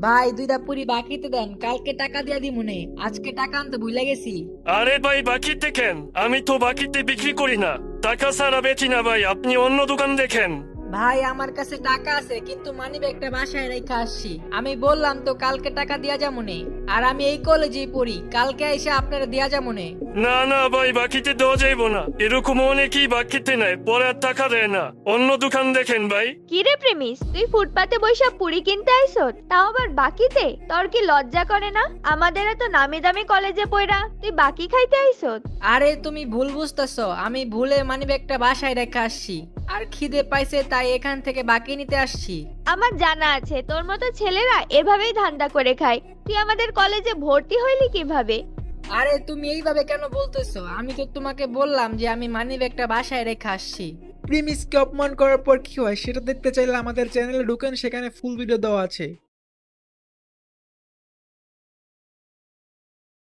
ভাই দুইটা পুরি বাকিতে দেন, কালকে টাকা দিয়া দিমুনে, আজকে টাকা আনতে ভুলে গেছি। আরে ভাই বাকিতে কেন? আমি তো বাকিতে বিক্রি করি না, টাকা ছাড়া বেচি না ভাই, আপনি অন্য দোকান দেখেন। ভাই আমার কাছে টাকা আছে, কিন্তু মানি ব্যাগটা বাসায় রেখে আসছি। আমি বললাম তো কালকে টাকা দিয়া যামুনে, আর আমি এই কলেজেই পড়ি, কালকে এসে আপনারা দিয়া যামুনে। না না ভাই, বাকিতে দেওয়া যাইব না, এরকম অনেকেই বাকিতে নেয় পরে আর টাকা দেয় না, অন্য দোকান দেখেন ভাই। কি রে প্রেমিস, তুই ফুটপাতে বইসা পুরি কিনতে আইছত, তাও আবার বাকিতে? তোর কি লজ্জা করে না? আমাদের এত নামি দামি কলেজে পড়া তুই বাকি খাইতে আইছত? আরে তুমি ভুল বুঝতেছো, আমি ভুলে মানি ব্যাগটা বাসায় রেখে আসছি, আর খিদে পাইছে তাই এখান থেকে বাকি নিতে আসছি। আমার জানা আছে তোর মতো ছেলেরা এভাবেই ধান্দা করে খায়। তুই আমাদের কলেজে ভর্তি হইলি কিভাবে? আরে তুমি এইভাবে কেন বলতেছো? আমি তো তোমাকে বললাম যে আমি মানি ব্যাগটা বাসায় রেখে আসছি। প্রিমিসকে অপমান করার পর কি হয় সেটা দেখতে চাইলে আমাদের চ্যানেলে ঢুকেন, সেখানে ফুল ভিডিও দেওয়া আছে।